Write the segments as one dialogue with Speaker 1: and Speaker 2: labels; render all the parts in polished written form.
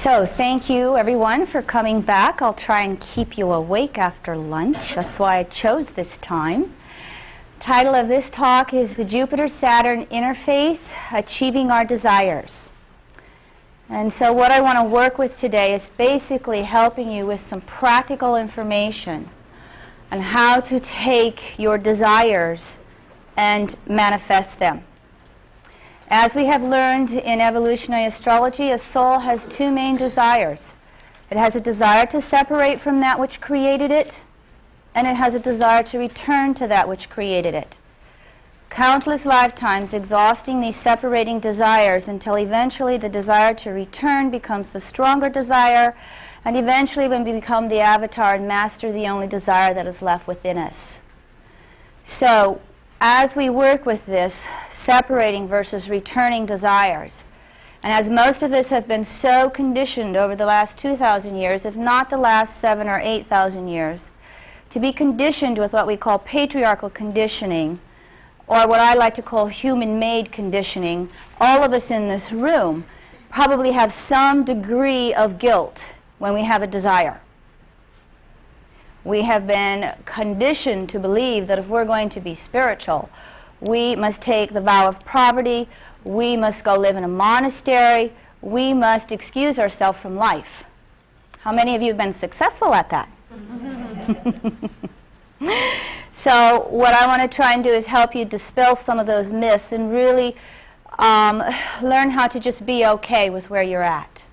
Speaker 1: So thank you everyone for coming back. I'll try and keep you awake after lunch. That's why I chose this time. Title of this talk is the Jupiter-Saturn Interface, Achieving Our Desires. And so what I want to work with today is basically helping you with some practical information on how to take your desires and manifest them. As we have learned in evolutionary astrology, a soul has two main desires. It has a desire to separate from that which created it, and it has a desire to return to that which created it. Countless lifetimes exhausting these separating desires until eventually the desire to return becomes the stronger desire, and eventually when we become the avatar and master the only desire that is left within us. So, as we work with this separating versus returning desires, and as most of us have been so conditioned over the last 2,000 years, if not the last 7,000 or 8,000 years, to be conditioned with what we call patriarchal conditioning, or what I like to call human-made conditioning, all of us in this room probably have some degree of guilt when we have a desire. We have been conditioned to believe that if we're going to be spiritual, we must take the vow of poverty, we must go live in a monastery, we must excuse ourselves from life. How many of you have been successful at that? So what I want to try and do is help you dispel some of those myths and really learn how to just be okay with where you're at,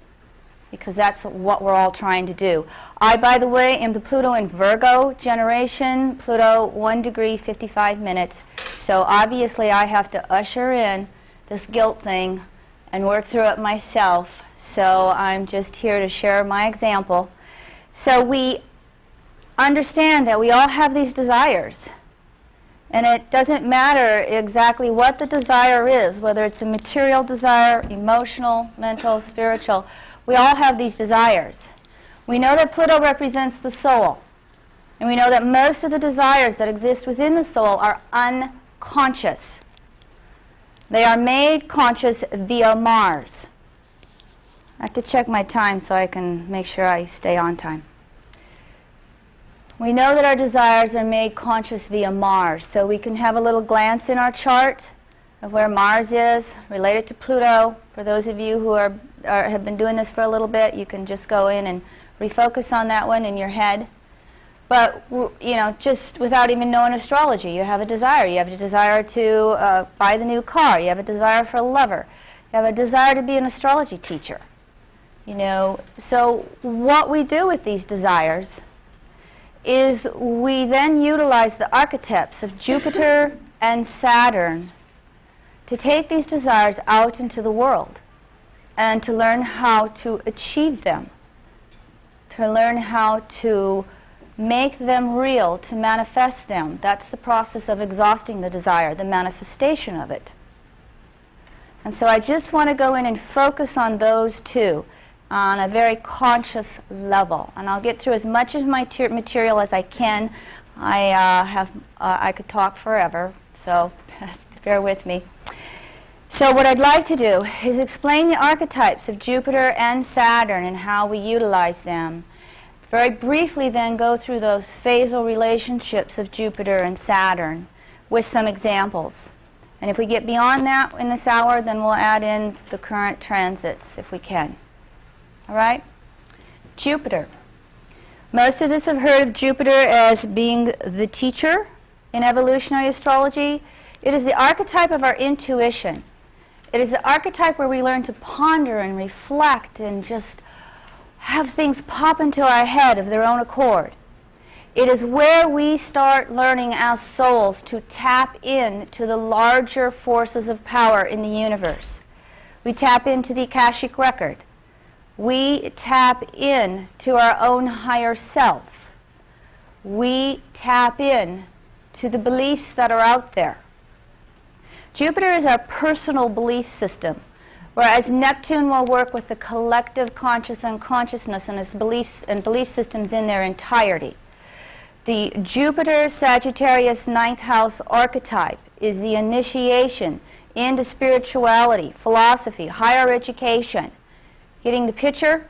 Speaker 1: because that's what we're all trying to do. I, by the way, am the Pluto in Virgo generation, Pluto 1 degree 55 minutes, so obviously I have to usher in this guilt thing and work through it myself, so I'm just here to share my example. So we understand that we all have these desires, and it doesn't matter exactly what the desire is, whether it's a material desire, emotional, mental, spiritual. We all have these desires. We know that Pluto represents the soul, and we know that most of the desires that exist within the soul are unconscious. They are made conscious via Mars. I have to check my time so I can make sure I stay on time. We know that our desires are made conscious via Mars, so we can have a little glance in our chart of where Mars is related to Pluto. For those of you who have been doing this for a little bit, you can just go in and refocus on that one in your head. But, you know, just without even knowing astrology, you have a desire. You have a desire to buy the new car. You have a desire for a lover. You have a desire to be an astrology teacher. You know, so what we do with these desires is we then utilize the archetypes of Jupiter and Saturn to take these desires out into the world and to learn how to achieve them, to learn how to make them real, to manifest them. That's the process of exhausting the desire, the manifestation of it. And so I just want to go in and focus on those two on a very conscious level. And I'll get through as much of my material as I can. I could talk forever, so bear with me. So what I'd like to do is explain the archetypes of Jupiter and Saturn and how we utilize them. Very briefly then go through those phasal relationships of Jupiter and Saturn with some examples. And if we get beyond that in this hour, then we'll add in the current transits if we can. All right? Jupiter. Most of us have heard of Jupiter as being the teacher in evolutionary astrology. It is the archetype of our intuition. It is the archetype where we learn to ponder and reflect and just have things pop into our head of their own accord. It is where we start learning as souls to tap into the larger forces of power in the universe. We tap into the Akashic record. We tap in to our own higher self. We tap in to the beliefs that are out there. Jupiter is our personal belief system, whereas Neptune will work with the collective conscious unconsciousness and its beliefs and belief systems in their entirety. The Jupiter Sagittarius 9th house archetype is the initiation into spirituality, philosophy, higher education. Getting the picture?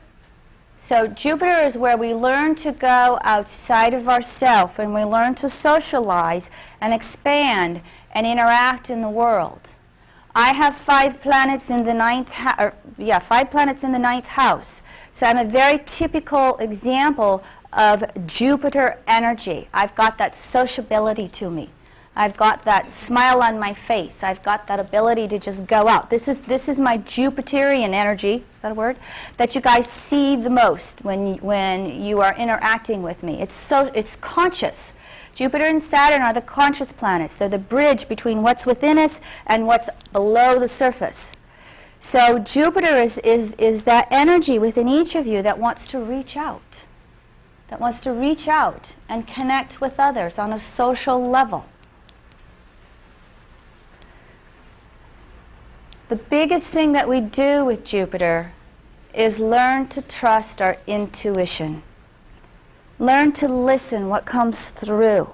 Speaker 1: So Jupiter is where we learn to go outside of ourselves and we learn to socialize and expand and interact in the world. I have 5 planets in the ninth house. 5 planets in the ninth house. So I'm a very typical example of Jupiter energy. I've got that sociability to me. I've got that smile on my face. I've got that ability to just go out. This is my Jupiterian energy, is that a word? That you guys see the most when you are interacting with me. It's conscious. Jupiter and Saturn are the conscious planets. They're the bridge between what's within us and what's below the surface. So Jupiter is that energy within each of you that wants to reach out. That wants to reach out and connect with others on a social level. The biggest thing that we do with Jupiter is learn to trust our intuition. Learn to listen what comes through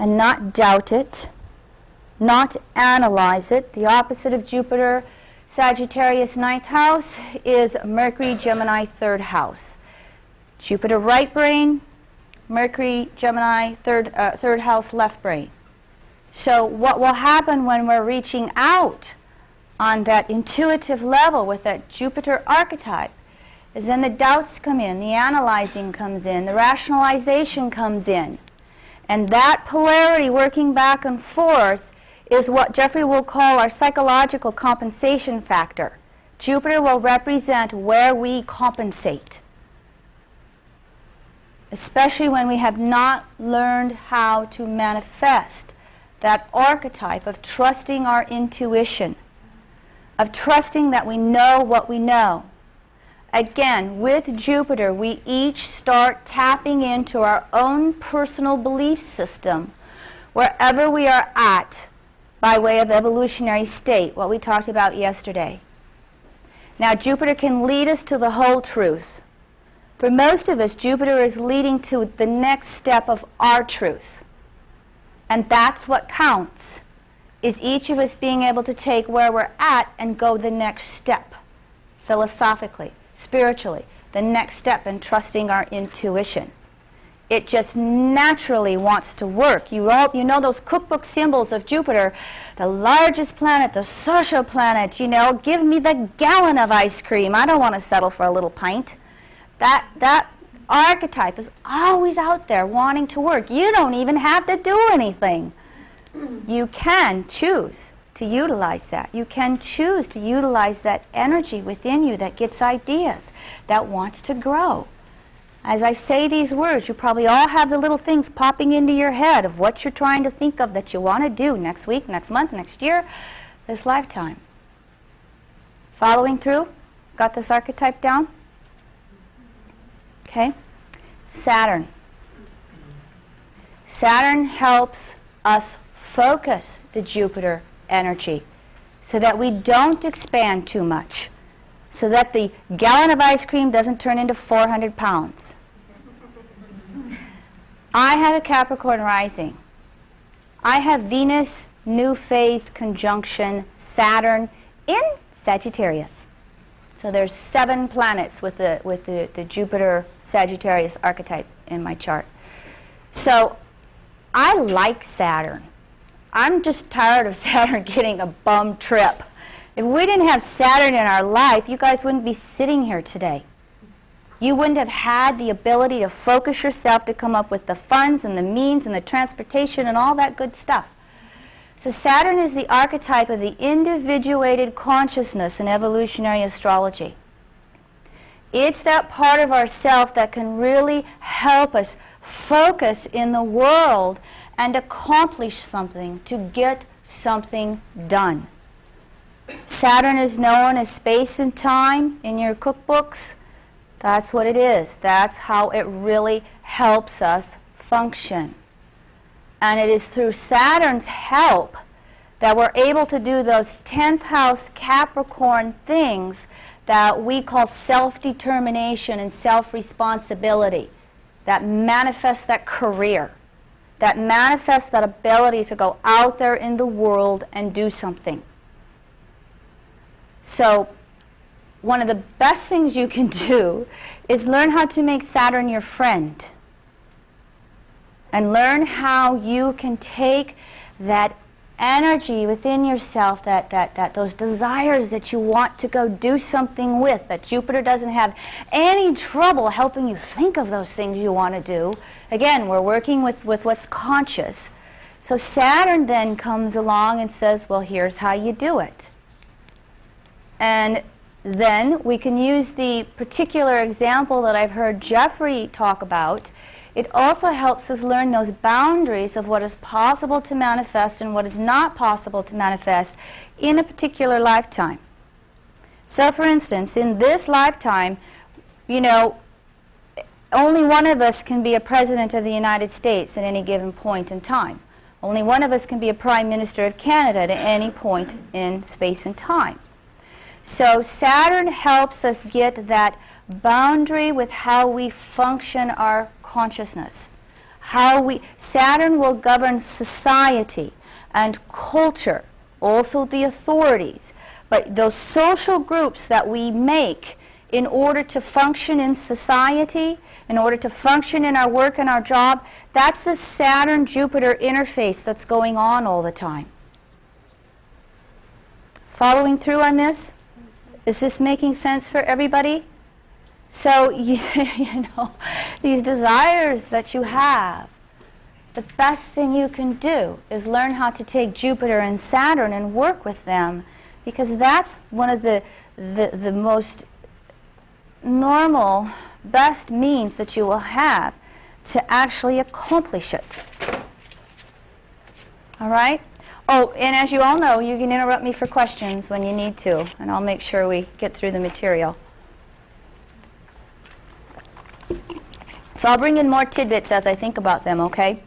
Speaker 1: and not doubt it, not analyze it. The opposite of Jupiter, Sagittarius, 9th house, is Mercury, Gemini, 3rd house. Jupiter, right brain, Mercury, Gemini, third house, left brain. So what will happen when we're reaching out on that intuitive level with that Jupiter archetype is then the doubts come in, the analyzing comes in, the rationalization comes in. And that polarity working back and forth is what Jeffrey will call our psychological compensation factor. Jupiter will represent where we compensate, especially when we have not learned how to manifest that archetype of trusting our intuition, of trusting that we know what we know. Again, with Jupiter, we each start tapping into our own personal belief system wherever we are at by way of evolutionary state, what we talked about yesterday. Now, Jupiter can lead us to the whole truth. For most of us, Jupiter is leading to the next step of our truth. And that's what counts, is each of us being able to take where we're at and go the next step, philosophically, spiritually, the next step in trusting our intuition. It just naturally wants to work. You know those cookbook symbols of Jupiter, the largest planet, the social planet, give me the gallon of ice cream. I don't want to settle for a little pint. That archetype is always out there wanting to work. You don't even have to do anything. You can choose to utilize that. You can choose to utilize that energy within you that gets ideas, that wants to grow. As I say these words, you probably all have the little things popping into your head of what you're trying to think of that you want to do next week, next month, next year, this lifetime. Following through? Got this archetype down? Okay. Saturn. Saturn helps us focus the Jupiter energy so that we don't expand too much, so that the gallon of ice cream doesn't turn into 400 pounds. I have a Capricorn rising. I have Venus new phase conjunction Saturn in Sagittarius. So there's 7 planets with the Jupiter Sagittarius archetype in my chart. So I like Saturn. I'm just tired of Saturn getting a bum trip. If we didn't have Saturn in our life, you guys wouldn't be sitting here today. You wouldn't have had the ability to focus yourself to come up with the funds and the means and the transportation and all that good stuff. So Saturn is the archetype of the individuated consciousness in evolutionary astrology. It's that part of ourself that can really help us focus in the world and accomplish something, to get something done. Saturn is known as space and time in your cookbooks. That's what it is. That's how it really helps us function. And it is through Saturn's help that we're able to do those 10th house Capricorn things that we call self-determination and self-responsibility, that manifest that career, that manifests that ability to go out there in the world and do something. So one of the best things you can do is learn how to make Saturn your friend. And learn how you can take that energy within yourself, those desires that you want to go do something with, that Jupiter doesn't have any trouble helping you think of those things you want to do. Again, we're working with what's conscious. So Saturn then comes along and says, well, here's how you do it. And then we can use the particular example that I've heard Jeffrey talk about. It also helps us learn those boundaries of what is possible to manifest and what is not possible to manifest in a particular lifetime. So for instance, in this lifetime, you know, only one of us can be a president of the United States at any given point in time. Only one of us can be a prime minister of Canada at any point in space and time. So Saturn helps us get that boundary with how we function our consciousness. Saturn will govern society and culture, also the authorities. But those social groups that we make in order to function in society, in order to function in our work and our job, that's the Saturn-Jupiter interface that's going on all the time. Following through on this? Is this making sense for everybody? So, you know, these desires that you have, the best thing you can do is learn how to take Jupiter and Saturn and work with them, because that's one of the most normal, best means that you will have to actually accomplish it. All right? Oh, and as you all know, you can interrupt me for questions when you need to, and I'll make sure we get through the material. So I'll bring in more tidbits as I think about them, okay?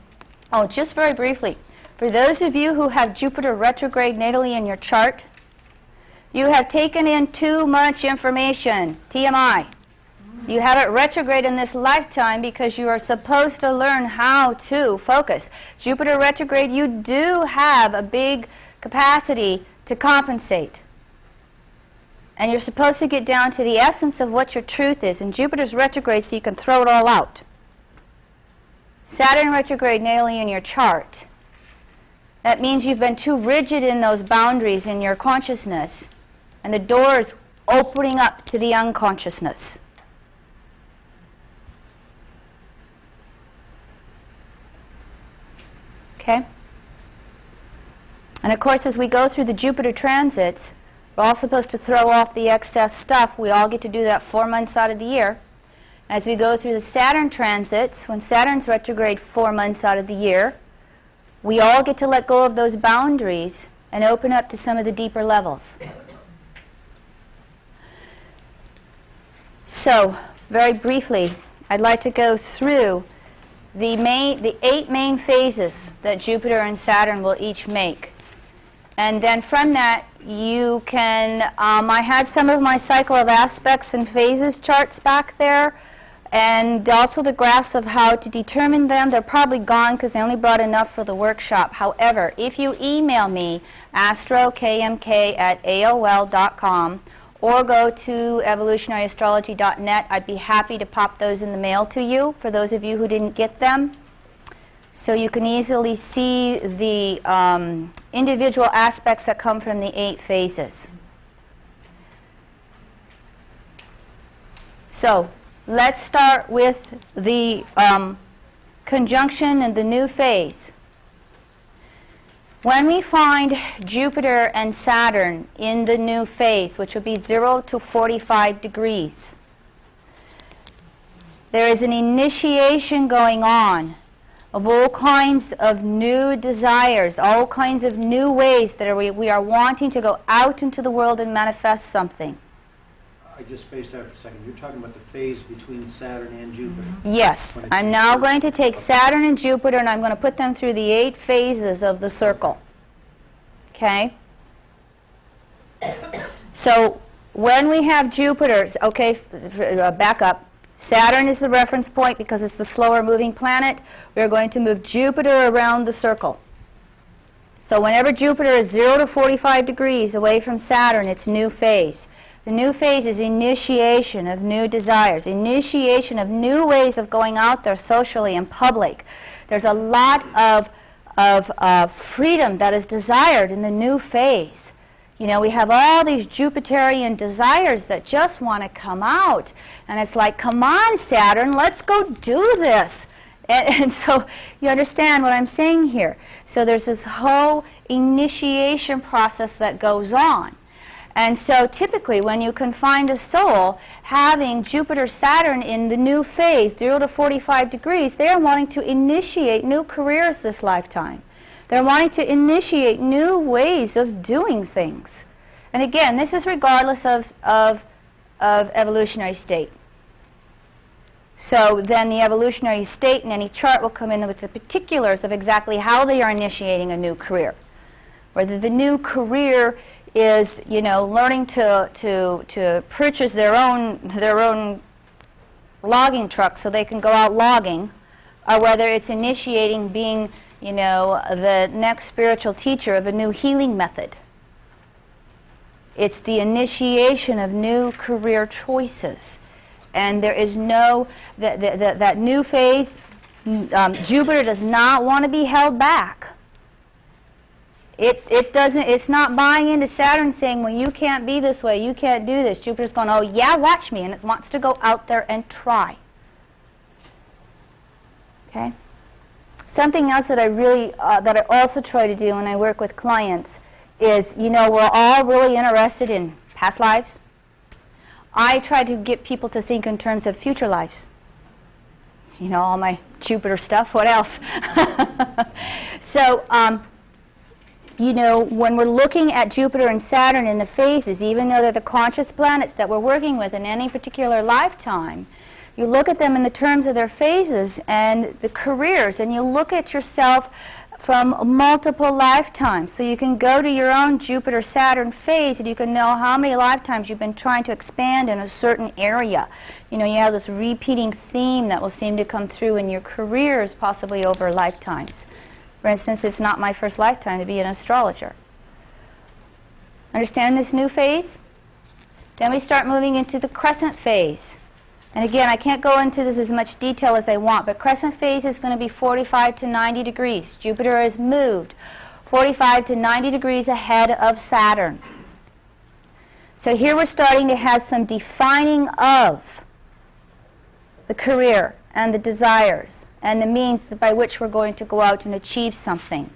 Speaker 1: Oh, just very briefly, for those of you who have Jupiter retrograde natally in your chart, you have taken in too much information, TMI. You have it retrograde in this lifetime because you are supposed to learn how to focus. Jupiter retrograde, you do have a big capacity to compensate. And you're supposed to get down to the essence of what your truth is. And Jupiter's retrograde so you can throw it all out. Saturn retrograde natally in your chart. That means you've been too rigid in those boundaries in your consciousness. And the door is opening up to the unconsciousness. Okay? And of course, as we go through the Jupiter transits, we're all supposed to throw off the excess stuff. We all get to do that 4 months out of the year. As we go through the Saturn transits, when Saturn's retrograde 4 months out of the year, we all get to let go of those boundaries and open up to some of the deeper levels. So, very briefly, I'd like to go through the 8 main phases that Jupiter and Saturn will each make. And then from that, you can, I had some of my cycle of aspects and phases charts back there, and also the graphs of how to determine them. They're probably gone because I only brought enough for the workshop. However, if you email me, astrokmk@aol.com, or go to evolutionaryastrology.net, I'd be happy to pop those in the mail to you for those of you who didn't get them. So you can easily see the individual aspects that come from the 8 phases. So let's start with the conjunction and the new phase. When we find Jupiter and Saturn in the new phase, which would be 0 to 45 degrees, there is an initiation going on of all kinds of new desires, all kinds of new ways that we are wanting to go out into the world and manifest something.
Speaker 2: I just spaced out for a second. You're talking about the phase between Saturn and Jupiter.
Speaker 1: Yes. I'm now going to take Saturn and Jupiter and I'm going to put them through the 8 phases of the circle. Okay? So when we have Jupiter, okay, back up. Saturn is the reference point because it's the slower moving planet. We're going to move Jupiter around the circle. So whenever Jupiter is 0 to 45 degrees away from Saturn, it's new phase. The new phase is initiation of new desires, initiation of new ways of going out there socially in public. There's a lot of freedom that is desired in the new phase. You know, we have all these Jupiterian desires that just want to come out. And it's like, come on, Saturn, let's go do this. And so you understand what I'm saying here. So there's this whole initiation process that goes on. And so typically when you can find a soul having Jupiter-Saturn in the new phase, 0 to 45 degrees, they are wanting to initiate new careers this lifetime. They're wanting to initiate new ways of doing things. And again, this is regardless of evolutionary state. So then the evolutionary state in any chart will come in with the particulars of exactly how they are initiating a new career. Whether the new career is, you know, learning to purchase their own logging truck so they can go out logging, or whether it's initiating being, you know, the next spiritual teacher of a new healing method. It's the initiation of new career choices. And there is no, that new phase, Jupiter does not want to be held back. It doesn't, it's not buying into Saturn saying, well, you can't be this way, you can't do this. Jupiter's going, oh yeah, watch me, and it wants to go out there and try. Okay? Something else that I really, that I also try to do when I work with clients is, you know, we're all really interested in past lives. I try to get people to think in terms of future lives. You know, all my Jupiter stuff, what else? So, you know, when we're looking at Jupiter and Saturn in the phases, even though they're the conscious planets that we're working with in any particular lifetime, you look at them in the terms of their phases and the careers, and you look at yourself from multiple lifetimes. So you can go to your own Jupiter-Saturn phase and you can know how many lifetimes you've been trying to expand in a certain area. You know, you have this repeating theme that will seem to come through in your careers, possibly over lifetimes. For instance, it's not my first lifetime to be an astrologer. Understand this new phase? Then we start moving into the crescent phase. And again, I can't go into this as much detail as I want, but crescent phase is going to be 45 to 90 degrees. Jupiter has moved 45 to 90 degrees ahead of Saturn. So here we're starting to have some defining of the career and the desires and the means by which we're going to go out and achieve something.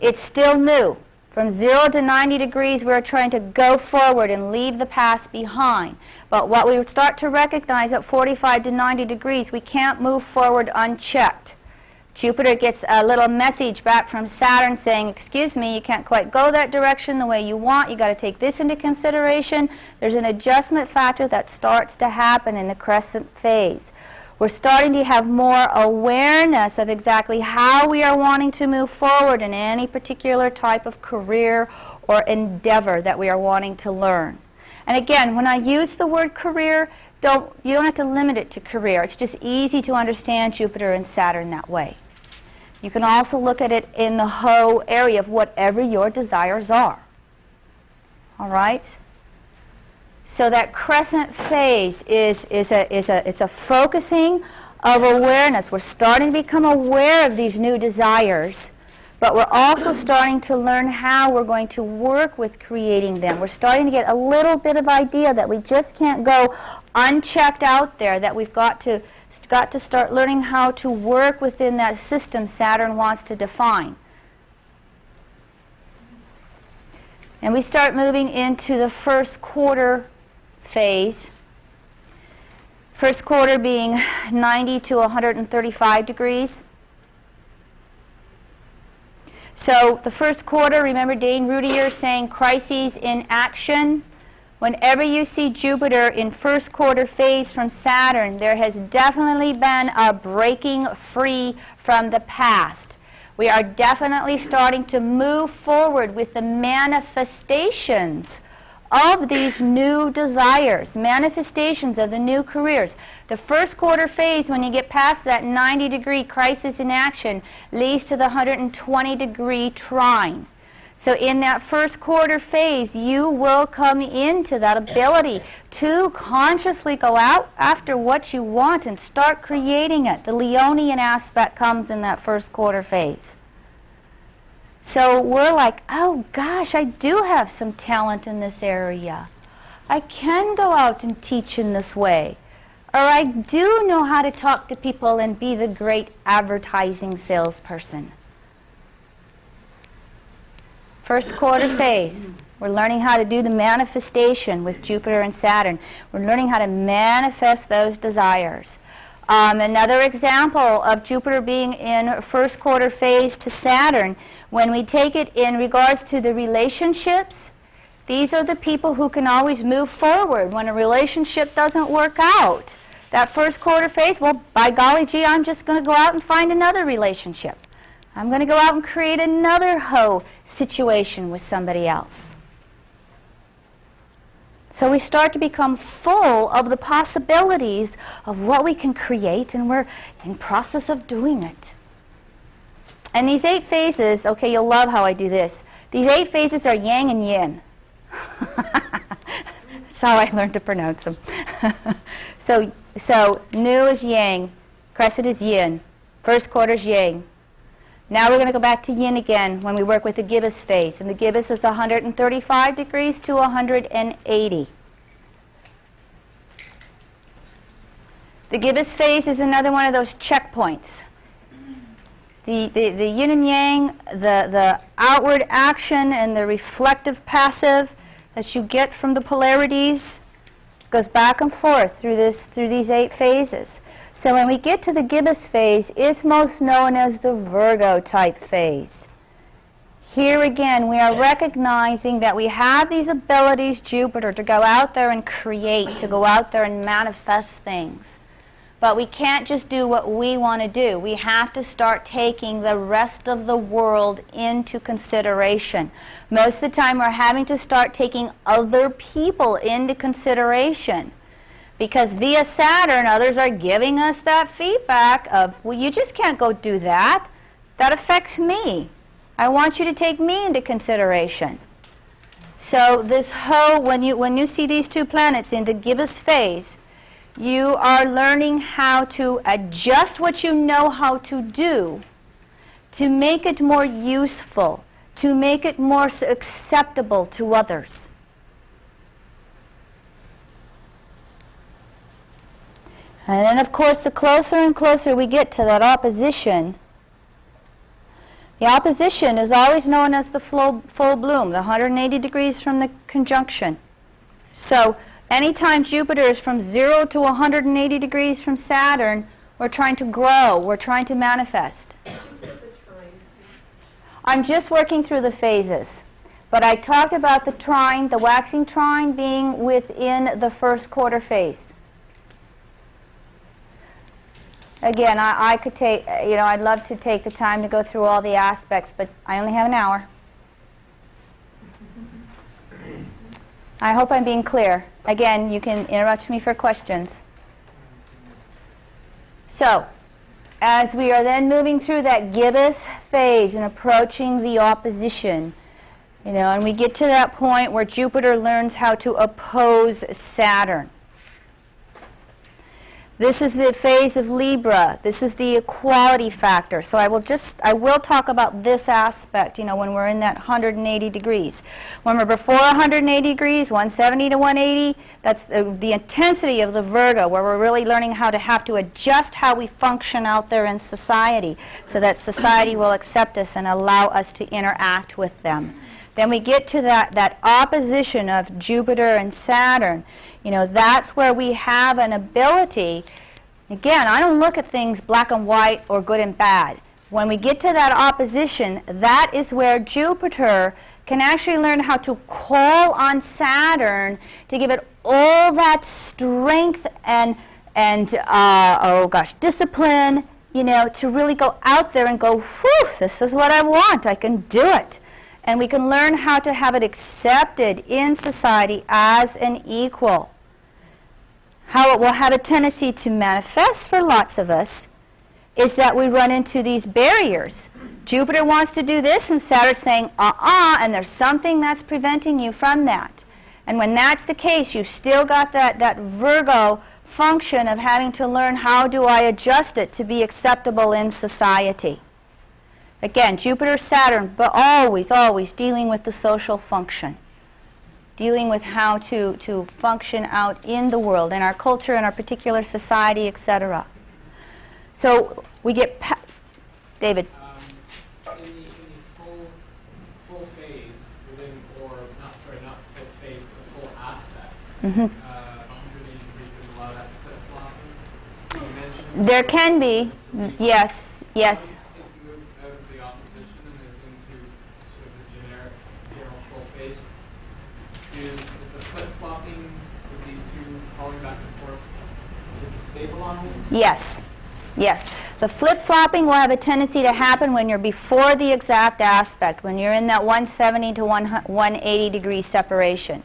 Speaker 1: It's still new. From 0 to 90 degrees, we're trying to go forward and leave the past behind. But what we start to recognize at 45 to 90 degrees, we can't move forward unchecked. Jupiter gets a little message back from Saturn saying, excuse me, you can't quite go that direction the way you want. You got to take this into consideration. There's an adjustment factor that starts to happen in the crescent phase. We're starting to have more awareness of exactly how we are wanting to move forward in any particular type of career or endeavor that we are wanting to learn. And again, when I use the word career, you don't have to limit it to career. It's just easy to understand Jupiter and Saturn that way. You can also look at it in the whole area of whatever your desires are. All right? So that crescent phase it's a focusing of awareness. We're starting to become aware of these new desires, but we're also starting to learn how we're going to work with creating them. We're starting to get a little bit of idea that we just can't go unchecked out there, that we've got to start learning how to work within that system Saturn wants to define. And we start moving into the first quarter phase. First quarter being 90 to 135 degrees. So the first quarter, remember Dane Rudier saying crises in action. Whenever you see Jupiter in first quarter phase from Saturn, there has definitely been a breaking free from the past. We are definitely starting to move forward with the manifestations of these new desires, manifestations of the new careers. The first quarter phase, when you get past that 90-degree crisis in action, leads to the 120-degree trine. So in that first quarter phase, you will come into that ability to consciously go out after what you want and start creating it. The Leonian aspect comes in that first quarter phase. So we're like, oh gosh, I do have some talent in this area. I can go out and teach in this way. Or I do know how to talk to people and be the great advertising salesperson. First quarter phase, we're learning how to do the manifestation with Jupiter and Saturn. We're learning how to manifest those desires. Another example of Jupiter being in first quarter phase to Saturn, when we take it in regards to the relationships, these are the people who can always move forward when a relationship doesn't work out. That first quarter phase, well, by golly gee, I'm just going to go out and find another relationship. I'm going to go out and create another situation with somebody else. So we start to become full of the possibilities of what we can create, and we're in process of doing it. And these 8 phases, okay, you'll love how I do this. These 8 phases are yang and yin. That's how I learned to pronounce them. So Nu is yang, crescent is yin, first quarter is yang. Now we're going to go back to yin again when we work with the gibbous phase. And the gibbous is 135 degrees to 180. The gibbous phase is another one of those checkpoints. The yin and yang, the outward action and the reflective passive that you get from the polarities goes back and forth through these 8 phases. So when we get to the gibbous phase, it's most known as the Virgo type phase. Here again, we are recognizing that we have these abilities, Jupiter, to go out there and create, to go out there and manifest things. But we can't just do what we want to do. We have to start taking the rest of the world into consideration. Most of the time, we're having to start taking other people into consideration. Because via Saturn, others are giving us that feedback of, well, you just can't go do that. That affects me. I want you to take me into consideration. So this whole, when you see these 2 planets in the gibbous phase, you are learning how to adjust what you know how to do to make it more useful, to make it more acceptable to others. And then, of course, the closer and closer we get to that opposition, the opposition is always known as the full bloom, the 180 degrees from the conjunction. So anytime Jupiter is from 0 to 180 degrees from Saturn, we're trying to grow, we're trying to manifest. I'm just working through the phases. But I talked about the trine, the waxing trine, being within the first quarter phase. Again, I could take, I'd love to take the time to go through all the aspects, but I only have an hour. I hope I'm being clear. Again, you can interrupt me for questions. So, as we are then moving through that gibbous phase and approaching the opposition, and we get to that point where Jupiter learns how to oppose Saturn. This is the phase of Libra. This is the equality factor. So I will talk about this aspect, when we're in that 180 degrees. When we're before 180 degrees, 170 to 180, that's the intensity of the Virgo, where we're really learning how to adjust how we function out there in society so that society will accept us and allow us to interact with them. Then we get to that opposition of Jupiter and Saturn. That's where we have an ability. Again, I don't look at things black and white or good and bad. When we get to that opposition, that is where Jupiter can actually learn how to call on Saturn to give it all that strength and discipline, to really go out there and go, whew, this is what I want. I can do it. And we can learn how to have it accepted in society as an equal. How it will have a tendency to manifest for lots of us is that we run into these barriers. Jupiter wants to do this, and Saturn's saying, and there's something that's preventing you from that. And when that's the case, you've still got that Virgo function of having to learn how do I adjust it to be acceptable in society. Again, Jupiter, Saturn, but always, always dealing with the social function. Dealing with how to function out in the world, in our culture, in our particular society, etc. So we get, David.
Speaker 3: In the full phase within, or not full phase, but the full aspect, 180 degrees is a lot of that flip-flopping. You mentioned
Speaker 1: There can be, yes, yes.
Speaker 3: It's moved out of the opposition and is into sort of the general full phase. Does the flip-flopping with these two falling back and forth get to stabilize?
Speaker 1: Yes, yes. The flip-flopping will have a tendency to happen when you're before the exact aspect, when you're in that 170 to 180 degree separation.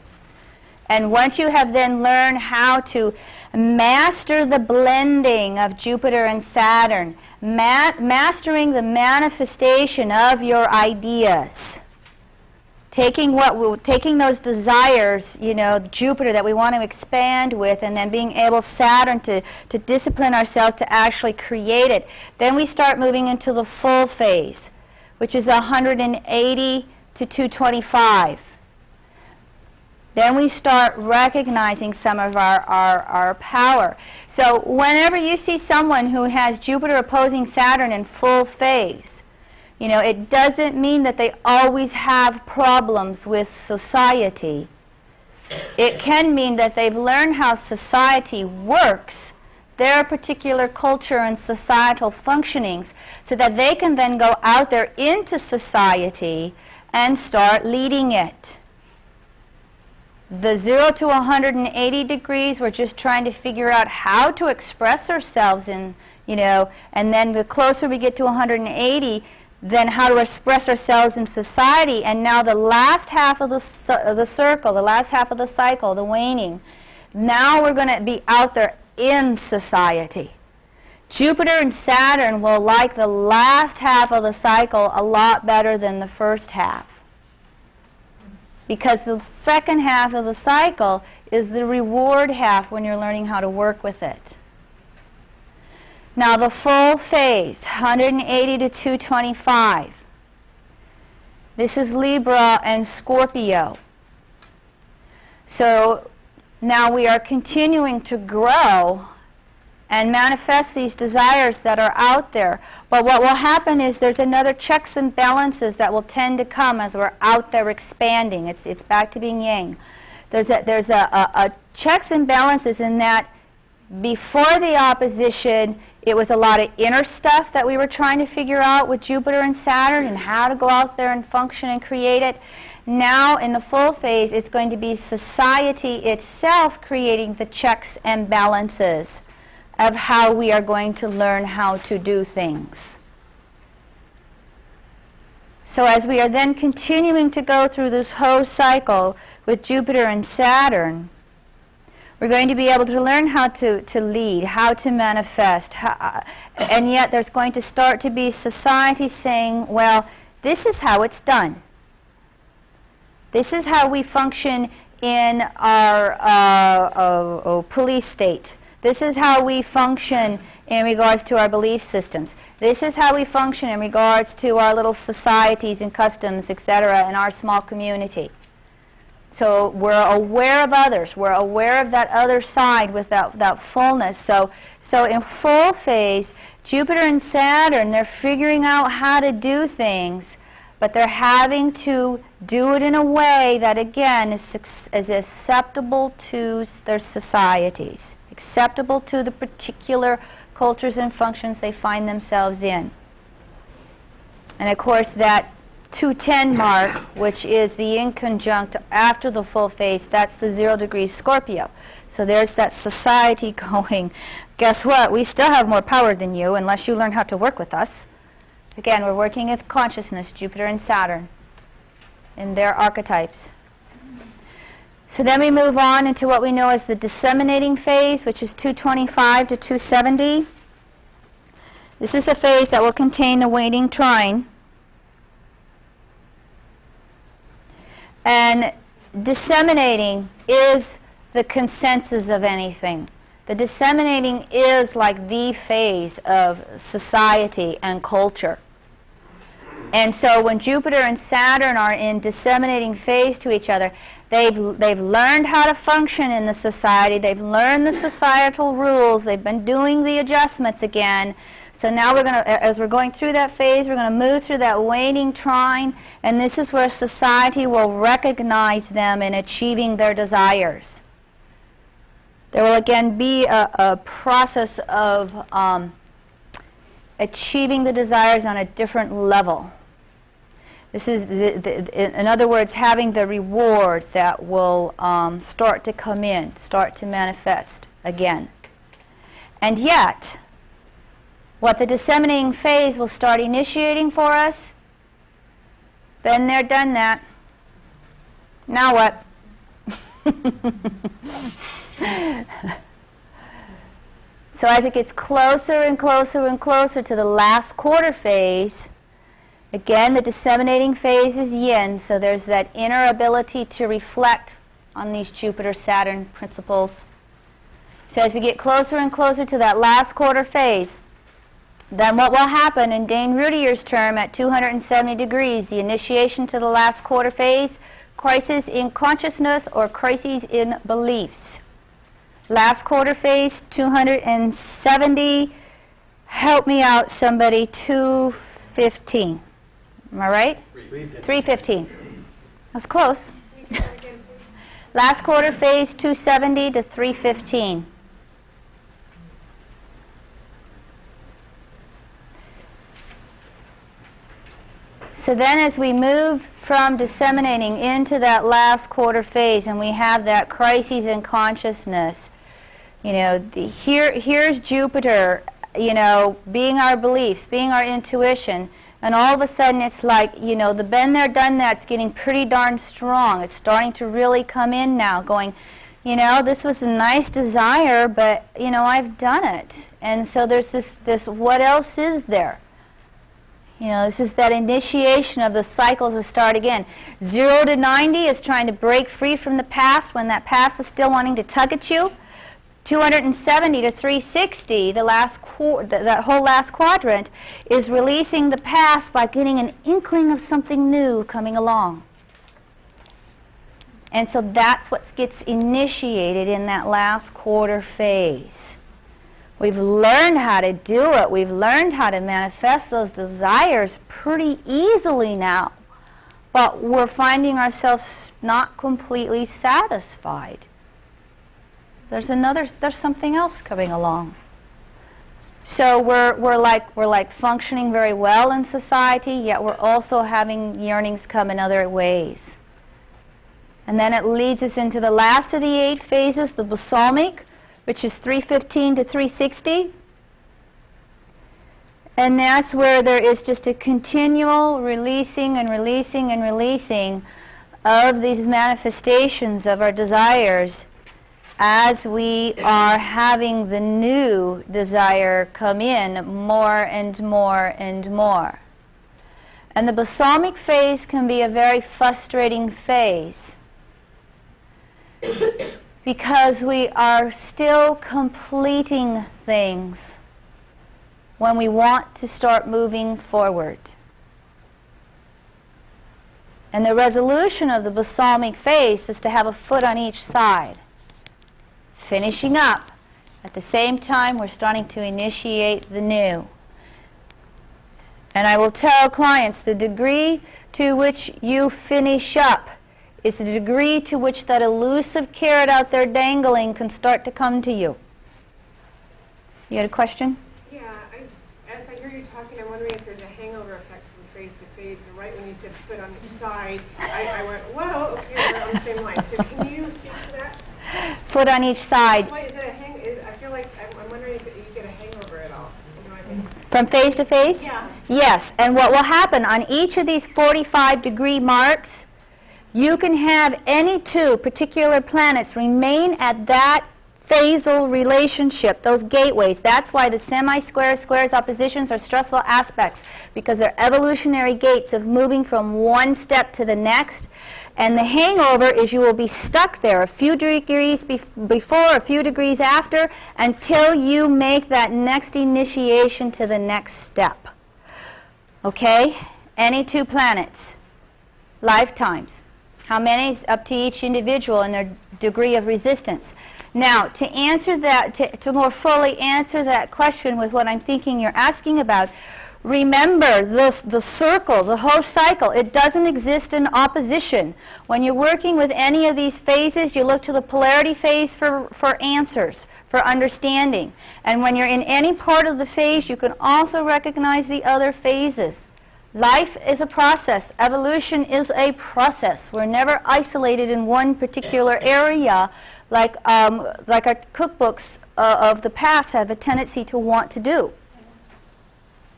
Speaker 1: And once you have then learned how to master the blending of Jupiter and Saturn, mastering the manifestation of your ideas, taking those desires, Jupiter that we want to expand with, and then being able, Saturn, to discipline ourselves to actually create it. Then we start moving into the full phase, which is 180 to 225. Then we start recognizing some of our power. So whenever you see someone who has Jupiter opposing Saturn in full phase, it doesn't mean that they always have problems with society. It can mean that they've learned how society works, their particular culture and societal functionings, so that they can then go out there into society and start leading it. The 0 to 180 degrees, we're just trying to figure out how to express ourselves in, and then the closer we get to 180, then how to express ourselves in society. And now the last half of the circle, the last half of the cycle, the waning, now we're going to be out there in society. Jupiter and Saturn will like the last half of the cycle a lot better than the first half, because the second half of the cycle is the reward half when you're learning how to work with it. Now the full phase, 180 to 225. This is Libra and Scorpio. So now we are continuing to grow and manifest these desires that are out there. But what will happen is there's another checks and balances that will tend to come as we're out there expanding. It's back to being yang. There's a checks and balances in that before the opposition, it was a lot of inner stuff that we were trying to figure out with Jupiter and Saturn and how to go out there and function and create it. Now in the full phase, it's going to be society itself creating the checks and balances of how we are going to learn how to do things. So as we are then continuing to go through this whole cycle with Jupiter and Saturn, we're going to be able to learn how to lead, how to manifest, and yet there's going to start to be society saying, well, this is how it's done. This is how we function in our police state. This is how we function in regards to our belief systems. This is how we function in regards to our little societies and customs, etc., in our small community. So we're aware of others. We're aware of that other side with that fullness. So in full phase, Jupiter and Saturn, they're figuring out how to do things, but they're having to do it in a way that, again, is acceptable to their societies, acceptable to the particular cultures and functions they find themselves in. And of course, that 210 mark, which is the inconjunct after the full phase, that's the 0 degrees Scorpio. So there's that society going, guess what? We still have more power than you unless you learn how to work with us. Again, we're working with consciousness, Jupiter and Saturn, in their archetypes. So then we move on into what we know as the disseminating phase, which is 225 to 270. This is the phase that will contain the waning trine. And disseminating is the consensus of anything. The disseminating is like the phase of society and culture. And so when Jupiter and Saturn are in disseminating phase to each other, they've learned how to function in the society. They've learned the societal rules. They've been doing the adjustments again. So now we're going to, as we're going through that phase, we're going to move through that waning trine, and this is where society will recognize them in achieving their desires. There will again be a process of achieving the desires on a different level. This is, in other words, having the rewards that will start to come in, start to manifest again. And yet, what the disseminating phase will start initiating for us, been there, done that. Now what? So as it gets closer and closer and closer to the last quarter phase, again, the disseminating phase is yin, so there's that inner ability to reflect on these Jupiter-Saturn principles. So as we get closer and closer to that last quarter phase, then what will happen in Dane Rudier's term at 270 degrees, the initiation to the last quarter phase, crisis in consciousness or crises in beliefs. Last quarter phase, 270, help me out somebody, 215. Am I right? 315. That's close. Last quarter phase, 270 to 315. So then as we move from disseminating into that last quarter phase and we have that crises in consciousness, you know, here's Jupiter, you know, being our beliefs, being our intuition, and all of a sudden it's like, you know, the been there, done that's getting pretty darn strong. It's starting to really come in now, going, you know, this was a nice desire, but, you know, I've done it. And so there's this what else is there? You know, this is that initiation of the cycles to start again. 0 to 90 is trying to break free from the past when that past is still wanting to tug at you. 270 to 360, that whole last quadrant, is releasing the past by getting an inkling of something new coming along. And so that's what gets initiated in that last quarter phase. We've learned how to do it. We've learned how to manifest those desires pretty easily now. But we're finding ourselves not completely satisfied. There's something else coming along. So we're like functioning very well in society, yet we're also having yearnings come in other ways. And then it leads us into the last of the 8 phases, the balsamic, which is 315 to 360. And that's where there is just a continual releasing and releasing and releasing of these manifestations of our desires as we are having the new desire come in more and more and more. And the balsamic phase can be a very frustrating phase because we are still completing things when we want to start moving forward. And the resolution of the balsamic phase is to have a foot on each side. Finishing up. At the same time, we're starting to initiate the new. And I will tell clients the degree to which you finish up is the degree to which that elusive carrot out there dangling can start to come to you. You had a question?
Speaker 4: Yeah, as I hear you talking, I'm wondering if there's a hangover effect from phase to phase. And right when you said foot on each side, I went, whoa, okay, we're on the same line. So can you speak to that?
Speaker 1: Foot on each side.
Speaker 4: Why is it I feel like I'm wondering if you get a hangover at all. You know what I mean?
Speaker 1: From phase to phase?
Speaker 4: Yeah.
Speaker 1: Yes, and what will happen on each of these 45-degree marks, you can have any 2 particular planets remain at that phasal relationship, those gateways. That's why the semi-squares, squares, oppositions are stressful aspects, because they're evolutionary gates of moving from one step to the next. And the hangover is you will be stuck there a few degrees before, a few degrees after, until you make that next initiation to the next step. Okay? Any two planets. Lifetimes. How many is up to each individual and their degree of resistance. Now, to answer that, to more fully answer that question with what I'm thinking you're asking about, remember the circle, the whole cycle, it doesn't exist in opposition. When you're working with any of these phases, you look to the polarity phase for answers, for understanding. And when you're in any part of the phase, you can also recognize the other phases. Life is a process. Evolution is a process. We're never isolated in one particular area like our cookbooks of the past have a tendency to want to do.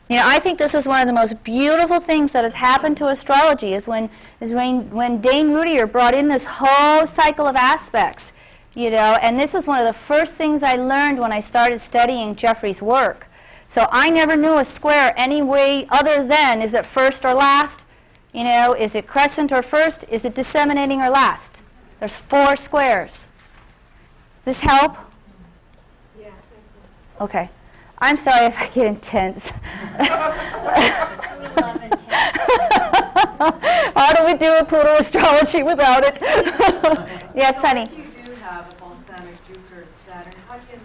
Speaker 1: You know, I think this is one of the most beautiful things that has happened to astrology is when Dane Rudier brought in this whole cycle of aspects, you know, and this is one of the first things I learned when I started studying Jeffrey's work. So I never knew a square any way other than, is it first or last? You know, is it crescent or first? Is it disseminating or last? There's 4 squares. Does this help?
Speaker 4: Yeah, thank you.
Speaker 1: Okay. I'm sorry if I get intense. How do we do a Pluto astrology without it? Yes, honey.
Speaker 5: If you do have a balsamic Jupiter and Saturn, how do you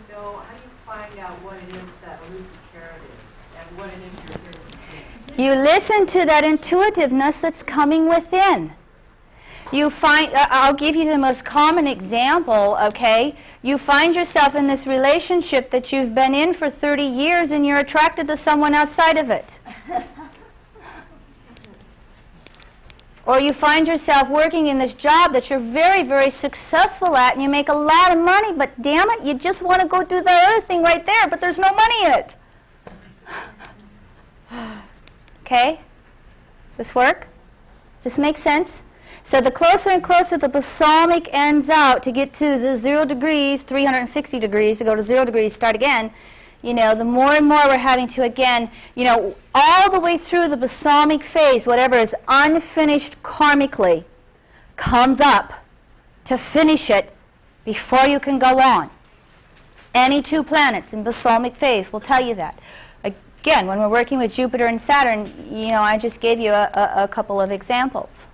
Speaker 5: find out what it is that elusive carrot is and what it is you're hearing?
Speaker 1: You listen to that intuitiveness that's coming within. You find, I'll give you the most common example, okay? You find yourself in this relationship that you've been in for 30 years and you're attracted to someone outside of it. Or you find yourself working in this job that you're very, very successful at and you make a lot of money, but damn it, you just want to go do the other thing right there, but there's no money in it. Okay? This work? Does this make sense? So the closer and closer the balsamic ends out to get to the 0 degrees, 360 degrees, to go to 0 degrees, start again, you know, the more and more we're having to, again, you know, all the way through the balsamic phase, whatever is unfinished karmically comes up to finish it before you can go on. Any two planets in balsamic phase will tell you that. Again, when we're working with Jupiter and Saturn, you know, I just gave you a couple of examples.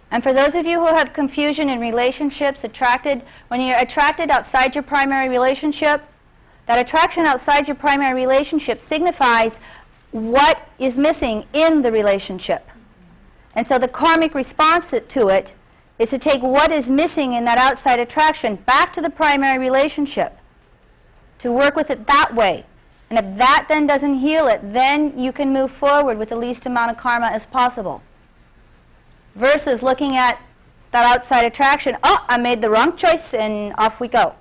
Speaker 1: And for those of you who have confusion in relationships, when you're attracted outside your primary relationship, that attraction outside your primary relationship signifies what is missing in the relationship. And so the karmic response to it is to take what is missing in that outside attraction back to the primary relationship, to work with it that way. And if that then doesn't heal it, then you can move forward with the least amount of karma as possible. Versus looking at that outside attraction, oh, I made the wrong choice, and off we go,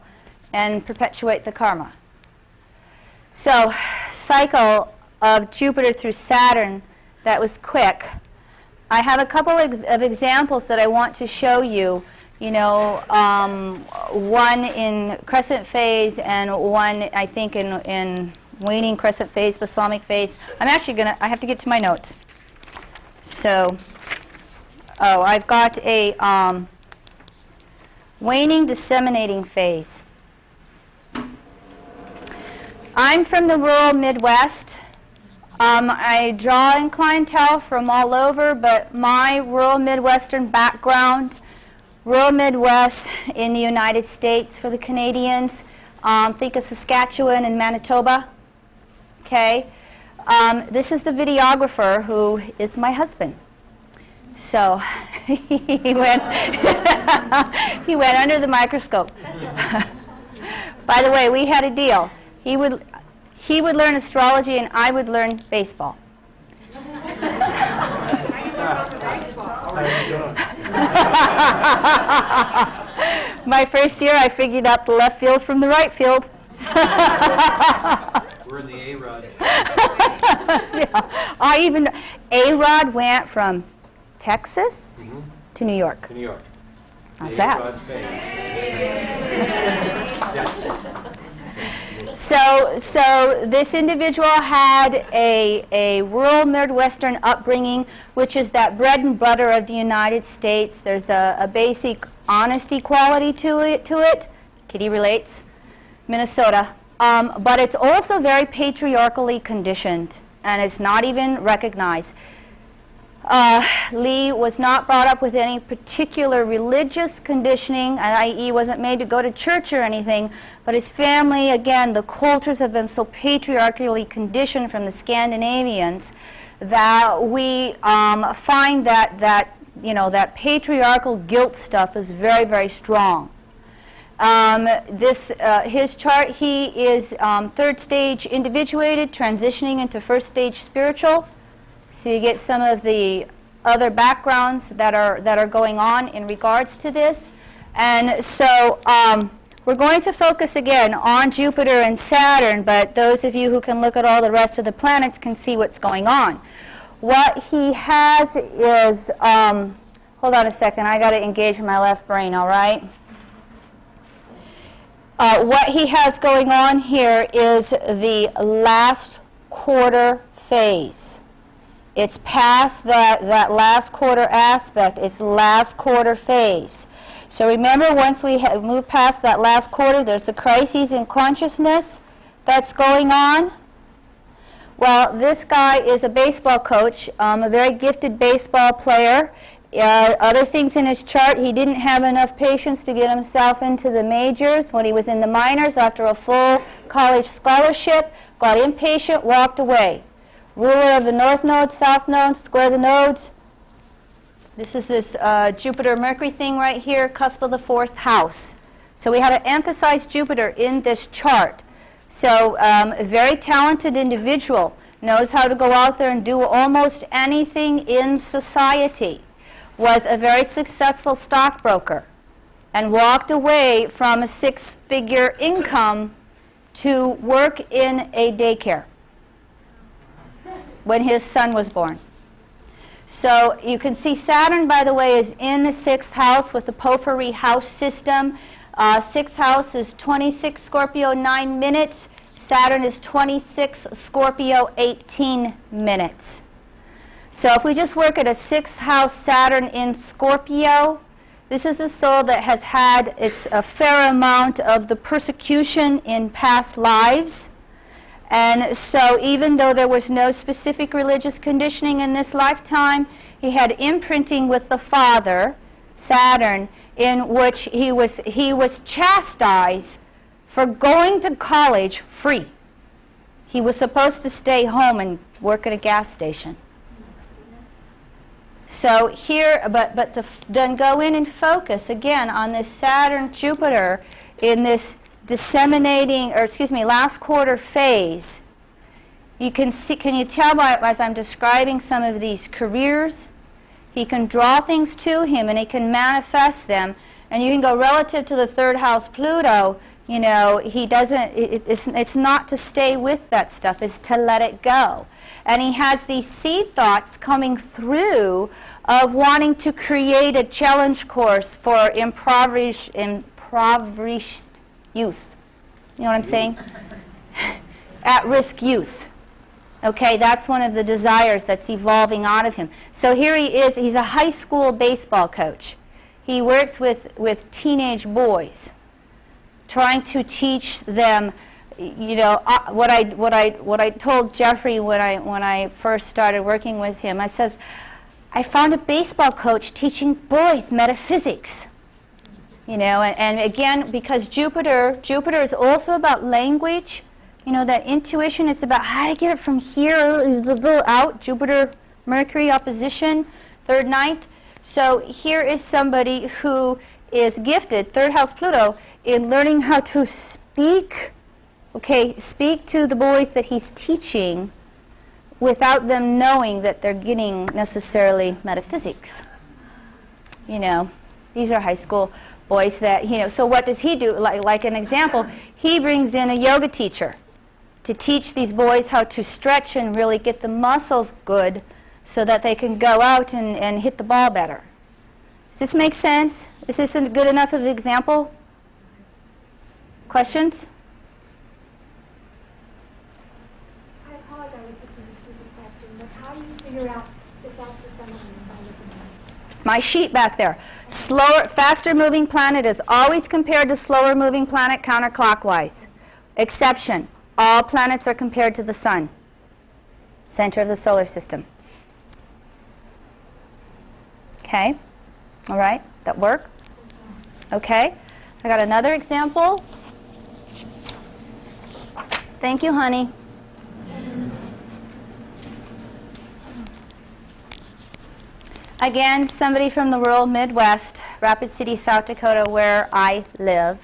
Speaker 1: and perpetuate the karma. So, cycle of Jupiter through Saturn, that was quick. I have a couple of examples that I want to show you. You know, one in crescent phase and one, I think, in waning crescent phase, balsamic phase. I have to get to my notes. So, I've got a waning disseminating phase. I'm from the rural Midwest. I draw in clientele from all over, but my rural Midwestern background, rural Midwest in the United States for the Canadians, think of Saskatchewan and Manitoba. Okay? This is the videographer who is my husband. So he went under the microscope. By the way, we had a deal. He would learn astrology and I would learn baseball. My first year, I figured out the left field from the right field.
Speaker 2: We're in the A-Rod.
Speaker 1: Yeah, A-Rod went from Texas to New York.
Speaker 2: To New York.
Speaker 1: How's
Speaker 2: The
Speaker 1: that?
Speaker 2: A-Rod phase.
Speaker 1: So this individual had a rural Midwestern upbringing, which is that bread and butter of the United States. There's a basic honesty quality to it. Kitty relates. Minnesota. But it's also very patriarchally conditioned, and it's not even recognized. Lee was not brought up with any particular religious conditioning, i.e. wasn't made to go to church or anything, but his family, again, the cultures have been so patriarchally conditioned from the Scandinavians that we find that patriarchal guilt stuff is very, very strong. His chart, he is third stage individuated, transitioning into first stage spiritual. So you get some of the other backgrounds that are going on in regards to this. And so we're going to focus again on Jupiter and Saturn, but those of you who can look at all the rest of the planets can see what's going on. What he has is, hold on a second, I got to engage my left brain, all right? What he has going on here is the last quarter phase. It's past that last quarter aspect. It's last quarter phase. So remember, once we move past that last quarter, there's the crises in consciousness that's going on. Well, this guy is a baseball coach, a very gifted baseball player. Other things in his chart, he didn't have enough patience to get himself into the majors when he was in the minors after a full college scholarship, got impatient, walked away. Ruler of the North Node, South Node, square the nodes. This is this Jupiter-Mercury thing right here, cusp of the 4th house. So we have to emphasize Jupiter in this chart. So a very talented individual, knows how to go out there and do almost anything in society. Was a very successful stockbroker and walked away from a 6-figure income to work in a daycare when his son was born. So you can see Saturn, by the way, is in the 6th house with the Porphyry house system. 6th house is 26 Scorpio 9 minutes. Saturn is 26 Scorpio 18 minutes. So if we just work at a 6th house Saturn in Scorpio, this is a soul that has had a fair amount of the persecution in past lives. And so even though there was no specific religious conditioning in this lifetime, he had imprinting with the father, Saturn, in which he was chastised for going to college free. He was supposed to stay home and work at a gas station. So here, but to then go in and focus again on this Saturn-Jupiter in this last quarter phase. You can see, can you tell as I'm describing some of these careers? He can draw things to him and he can manifest them. And you can go relative to the 3rd house Pluto, you know, he doesn't, it's not to stay with that stuff, it's to let it go. And he has these seed thoughts coming through of wanting to create a challenge course for impoverished youth. You know what I'm saying? At-risk youth. Okay, that's one of the desires that's evolving out of him. So here he is, he's a high school baseball coach. He works with teenage boys, trying to teach them, you know, what I told Jeffrey when I first started working with him. I says, I found a baseball coach teaching boys metaphysics. You know, and again, because Jupiter is also about language. You know, that intuition is about how to get it from here out. Jupiter, Mercury opposition, 3rd, 9th. So here is somebody who is gifted, 3rd house Pluto, in learning how to speak to the boys that he's teaching without them knowing that they're getting necessarily metaphysics. You know, these are high school boys that, you know, so what does he do? Like an example, he brings in a yoga teacher to teach these boys how to stretch and really get the muscles good so that they can go out and hit the ball better. Does this make sense? Is this a good enough of an example? Questions?
Speaker 6: I apologize if this is a stupid question, but how do you figure out if that's the sun or moon by looking at it?
Speaker 1: My sheet back there. Slower, faster moving planet is always compared to slower moving planet counterclockwise. Exception, all planets are compared to the sun, center of the solar system. Okay, all right, that work? Okay, I got another example. Thank you, honey. Again, somebody from the rural Midwest, Rapid City, South Dakota, where I live.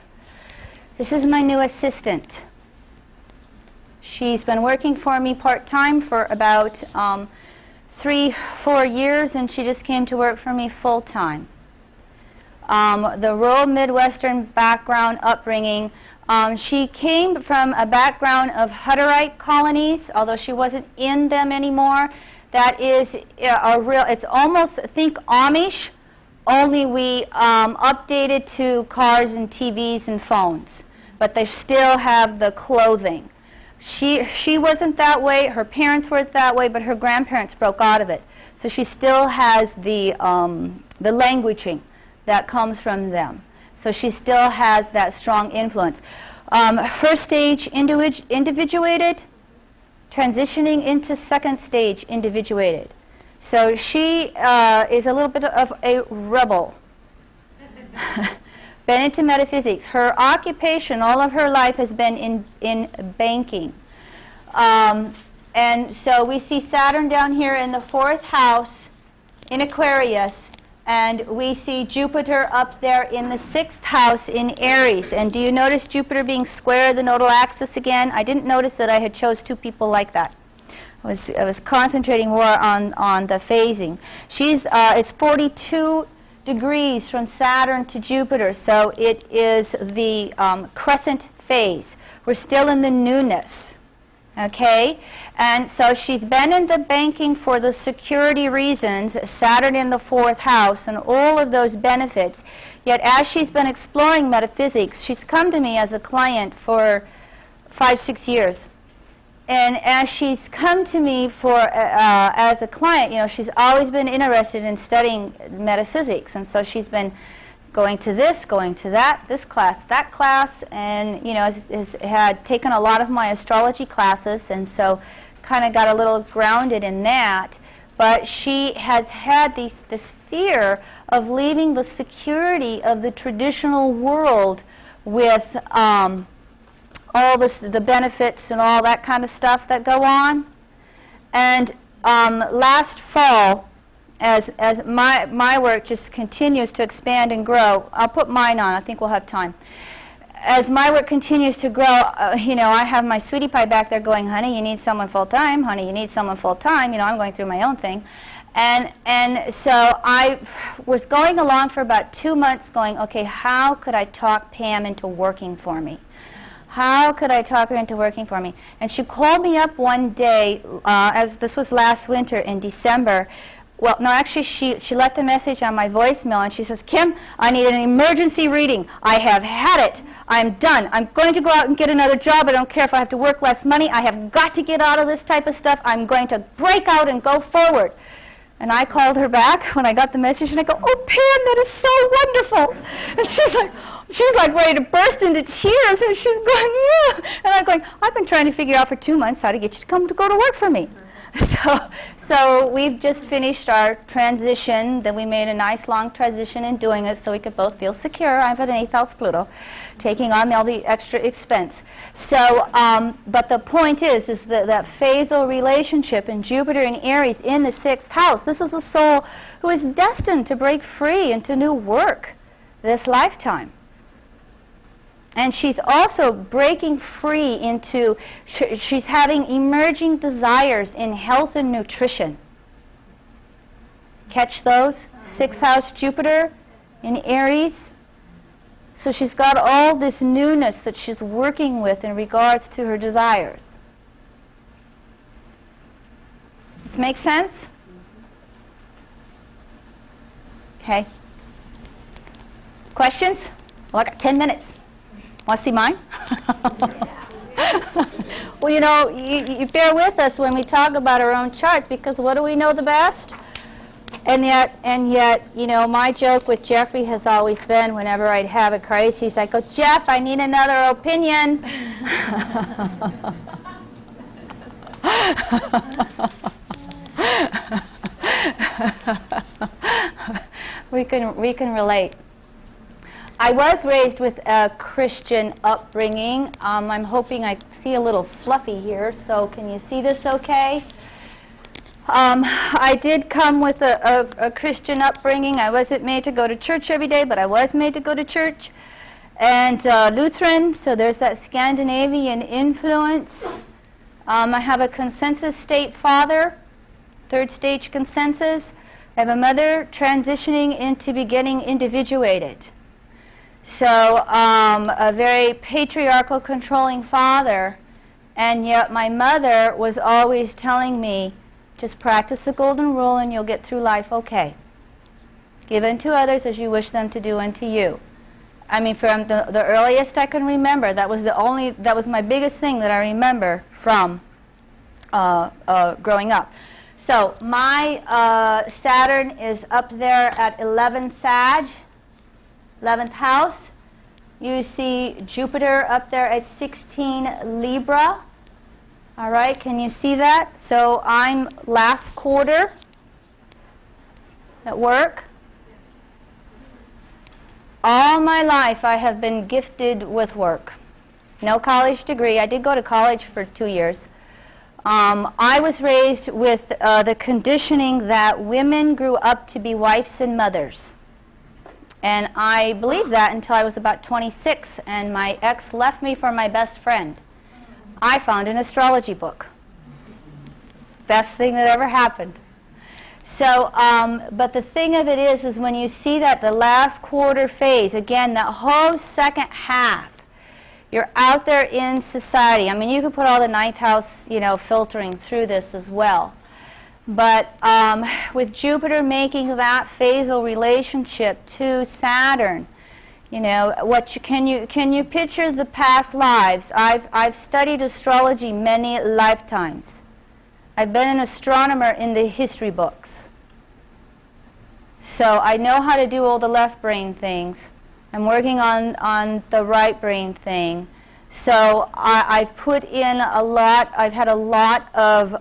Speaker 1: This is my new assistant. She's been working for me part-time for about 3-4 years, and she just came to work for me full-time. The rural Midwestern background upbringing, she came from a background of Hutterite colonies, although she wasn't in them anymore. That is it's almost, think Amish, only we updated to cars and TVs and phones, but they still have the clothing. She wasn't that way, her parents weren't that way, but her grandparents broke out of it. So she still has the languaging that comes from them. So she still has that strong influence. First stage, individuated, transitioning into second stage, individuated. So she is a little bit of a rebel. Been into metaphysics. Her occupation all of her life has been in banking. And so we see Saturn down here in the 4th house in Aquarius, and we see Jupiter up there in the 6th house in Aries. And do you notice Jupiter being square the nodal axis again? I didn't notice that I had chose 2 people like that. I was concentrating more on the phasing. It's 42 degrees from Saturn to Jupiter, so it is the crescent phase. We're still in the newness, okay? And so she's been in the banking for the security reasons, Saturn in the 4th house, and all of those benefits. Yet as she's been exploring metaphysics, she's come to me as a client for 5-6 years. And as she's come to me as a client, you know, she's always been interested in studying metaphysics, and so she's been going to this, going to that class, and you know, had taken a lot of my astrology classes, and so kind of got a little grounded in that. But she has had this fear of leaving the security of the traditional world with all the benefits and all that kind of stuff that go on. And last fall, as my work just continues to expand and grow, I'll put mine on, I think we'll have time. As my work continues to grow, you know, I have my sweetie pie back there going, honey, you need someone full-time, honey, you need someone full-time. You know, I'm going through my own thing. And so I was going along for about 2 months going, okay, how could I talk Pam into working for me? How could I talk her into working for me? And she called me up one day, as this was last winter in December. Well, no, actually, she left a message on my voicemail, and she says, Kim, I need an emergency reading. I have had it. I'm done. I'm going to go out and get another job. I don't care if I have to work less money. I have got to get out of this type of stuff. I'm going to break out and go forward. And I called her back when I got the message, and I go, oh, Pam, that is so wonderful. And she's like ready to burst into tears, and she's going, yeah. And I'm going, I've been trying to figure out for 2 months how to get you to go to work for me. So we've just finished our transition. Then we made a nice long transition in doing it so we could both feel secure. I have an 8th house Pluto, taking on all the extra expense. So, but the point is that phasal relationship in Jupiter and Aries in the 6th house. This is a soul who is destined to break free into new work this lifetime. And she's also breaking free into, she's having emerging desires in health and nutrition. Catch those? 6th house Jupiter in Aries. So she's got all this newness that she's working with in regards to her desires. Does this make sense? Okay. Questions? Well, I got 10 minutes. Want to see mine? Well, you bear with us when we talk about our own charts, because what do we know the best? And yet, my joke with Jeffrey has always been, whenever I'd have a crisis, I go, Jeff, I need another opinion. We can relate. I was raised with a Christian upbringing. I'm hoping I see a little fluffy here, so can you see this okay? I did come with a Christian upbringing. I wasn't made to go to church every day, but I was made to go to church. And Lutheran, so there's that Scandinavian influence. I have a consensus state father, third stage consensus. I have a mother transitioning into beginning individuated. So a very patriarchal, controlling father, and yet my mother was always telling me, just practice the golden rule and you'll get through life okay. Give unto others as you wish them to do unto you. I mean, from the earliest I can remember, that was my biggest thing that I remember from growing up. So my Saturn is up there at 11 Sag, 11th house. You see Jupiter up there at 16 Libra. All right, can you see that? So I'm last quarter at work. All my life I have been gifted with work. No college degree. I did go to college for 2 years. I was raised with the conditioning that women grew up to be wives and mothers. And I believed that until I was about 26, and my ex left me for my best friend. I found an astrology book. Best thing that ever happened. So, but the thing of it is when you see that the last quarter phase, again, that whole second half, you're out there in society. I mean, you can put all the ninth house, filtering through this as well. But with Jupiter making that phasal relationship to Saturn, can you picture the past lives? I've studied astrology many lifetimes. I've been an astronomer in the history books. So I know how to do all the left brain things. I'm working on the right brain thing. So I've put in I've had a lot of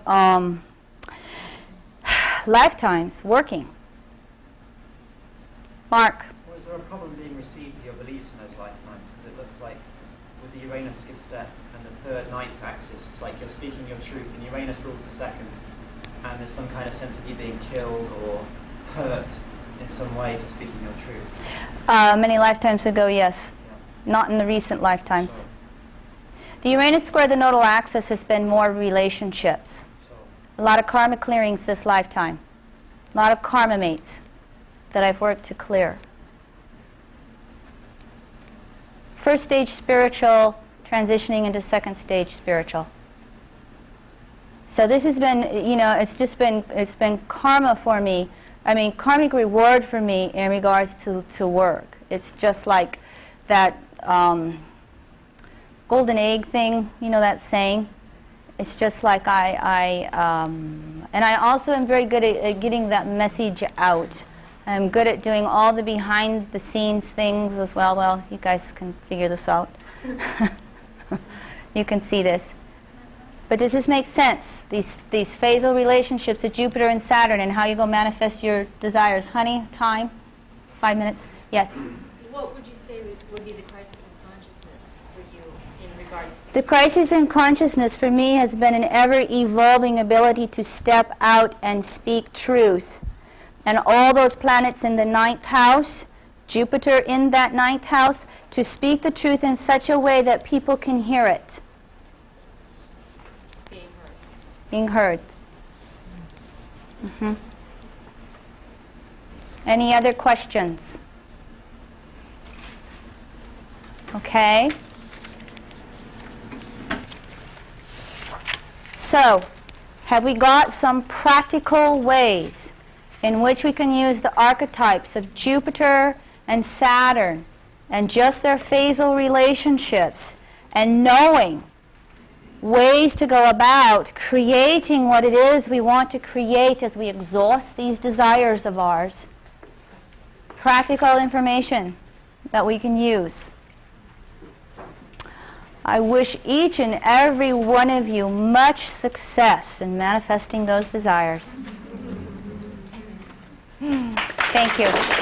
Speaker 1: lifetimes working. Mark.
Speaker 7: Was there a problem being received for your beliefs in those lifetimes? Because it looks like with the Uranus skip step and the third ninth axis, it's like you're speaking your truth, and Uranus rules the second, and there's some kind of sense of you being killed or hurt in some way for speaking your truth.
Speaker 1: Many lifetimes ago, yes.
Speaker 7: Yeah.
Speaker 1: Not in the recent lifetimes.
Speaker 7: So,
Speaker 1: The Uranus square the nodal axis has been more relationships. A lot of karma clearings this lifetime. A lot of karma mates that I've worked to clear. First stage spiritual, transitioning into second stage spiritual. So this has been, it's been karma for me. I mean, karmic reward for me in regards to work. It's just like that golden egg thing, that saying. It's just like and I also am very good at getting that message out. I'm good at doing all the behind the scenes things as well. Well, you guys can figure this out. You can see this. But does this make sense? These phasal relationships of Jupiter and Saturn and how you go manifest your desires. Honey, time? 5 minutes? Yes?
Speaker 8: What would you say would be the crisis in consciousness for you in regards to...
Speaker 1: The crisis in consciousness for me has been an ever-evolving ability to step out and speak truth. And all those planets in the ninth house, Jupiter in that ninth house, to speak the truth in such a way that people can hear it. Being heard. Mm-hmm. Any other questions? Okay. So, have we got some practical ways in which we can use the archetypes of Jupiter and Saturn and just their phasal relationships, and knowing ways to go about creating what it is we want to create as we exhaust these desires of ours. Practical information that we can use. I wish each and every one of you much success in manifesting those desires. Thank you.